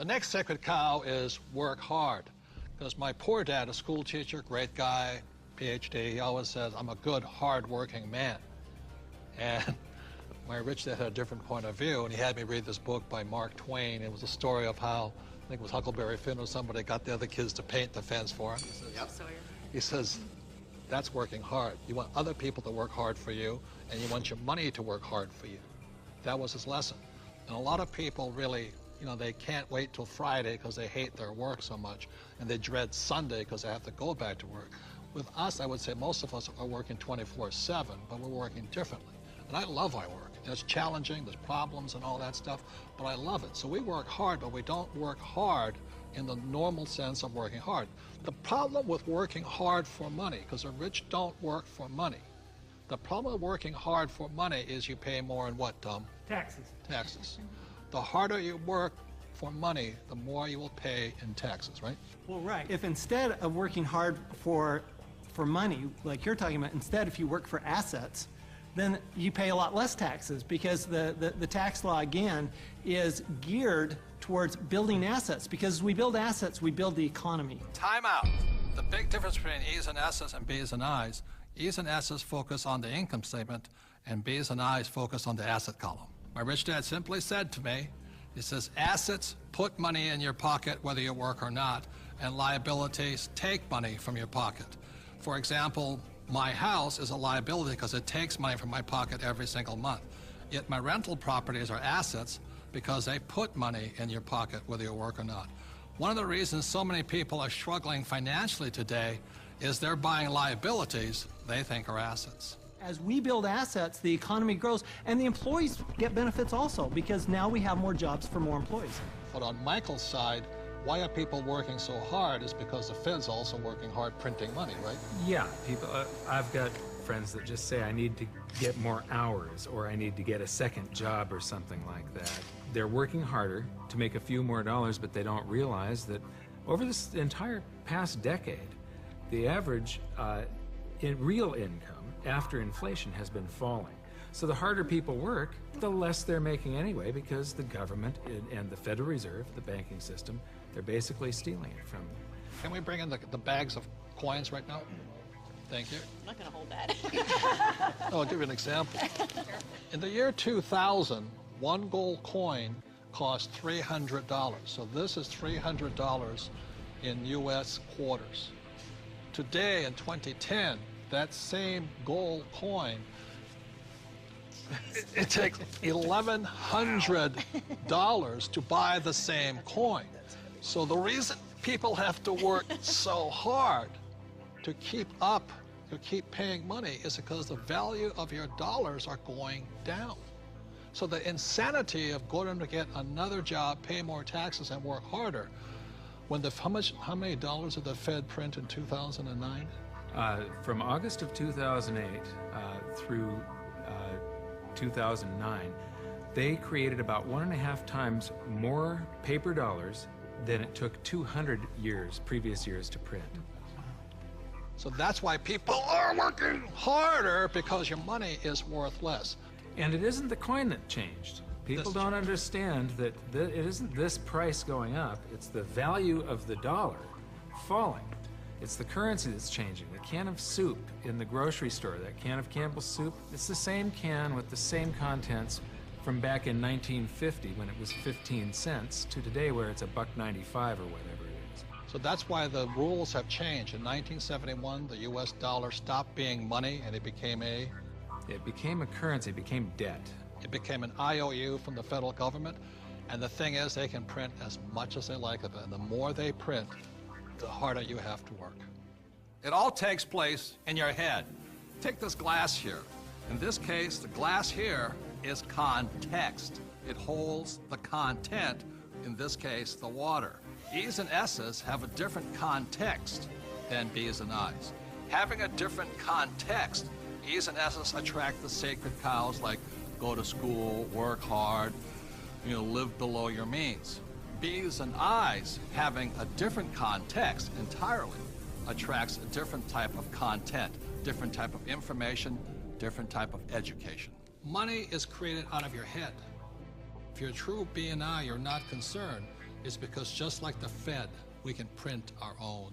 The next sacred cow is work hard. Because my poor dad, a school teacher, great guy, PhD, he always says, I'm a good, hard-working man. And my rich dad had a different point of view, and he had me read this book by Mark Twain. It was a story of how, I think it was Huckleberry Finn or somebody, got the other kids to paint the fence for him. He says, that's working hard. You want other people to work hard for you, and you want your money to work hard for you. That was his lesson. And a lot of people really, you know, they can't wait till Friday because they hate their work so much, and they dread Sunday because they have to go back to work. With us, I would say most of us are working 24/7, but we're working differently. And I love our work. It's challenging, there's problems and all that stuff, but I love it. So we work hard, but we don't work hard in the normal sense of working hard. The problem with working hard for money, because the rich don't work for money. The problem with working hard for money is you pay more in what, Tom? Taxes. Taxes. The harder you work for money, the more you will pay in taxes, right? Well, right. If instead of working hard for money, like you're talking about, instead if you work for assets, then you pay a lot less taxes because the tax law, again, is geared towards building assets. Because as we build assets, we build the economy. Time out. The big difference between E's and S's and B's and I's, E's and S's focus on the income statement, and B's and I's focus on the asset column. My rich dad simply said to me, he says, assets put money in your pocket whether you work or not, and liabilities take money from your pocket. For example, my house is a liability because it takes money from my pocket every single month. Yet my rental properties are assets because they put money in your pocket whether you work or not. One of the reasons so many people are struggling financially today is they're buying liabilities they think are assets. As we build assets, the economy grows, and the employees get benefits also, because now we have more jobs for more employees. But on Michael's side, why are people working so hard is because the Fed's also working hard printing money, right? Yeah, people. I've got friends that just say I need to get more hours, or I need to get a second job or something like that. They're working harder to make a few more dollars, but they don't realize that over this entire past decade, the average in real income after inflation has been falling. So the harder people work, the less they're making anyway, because the government and the Federal Reserve, the banking system, they're basically stealing it from them. Can we bring in the bags of coins right now? Thank you. I'm not going to hold that. I'll give you an example. In the year 2000, one gold coin cost $300. So this is $300 in U.S. quarters. Today, in 2010, that same gold coin, it takes $1,100 to buy the same coin. So the reason people have to work so hard to keep up, to keep paying money, is because the value of your dollars are going down. So the insanity of going to get another job, pay more taxes, and work harder, when how many dollars did the Fed print in 2009? From August of 2008 through 2009, they created about 1.5 times more paper dollars than it took 200 previous years to print. So that's why people are working harder, because your money is worth less. And it isn't the coin that changed. People don't understand that it isn't this price going up, it's the value of the dollar falling. It's the currency that's changing. The can of soup in the grocery store, that can of Campbell's soup, it's the same can with the same contents from back in 1950 when it was 15 cents to today where it's $1.95 or whatever it is. So that's why the rules have changed. In 1971, the US dollar stopped being money and it became a currency, it became debt. It became an IOU from the federal government. And the thing is, they can print as much as they like of it. And the more they print, the harder you have to work. It all takes place in your head. Take this glass here. In this case, the glass here is context. It holds the content, in this case, the water. E's and S's have a different context than B's and I's. Having a different context, E's and S's attract the sacred cows like go to school, work hard, live below your means. B's and I's, having a different context entirely, attracts a different type of content, different type of information, different type of education. Money is created out of your head. If you're a true B and I, you're not concerned is because just like the Fed, we can print our own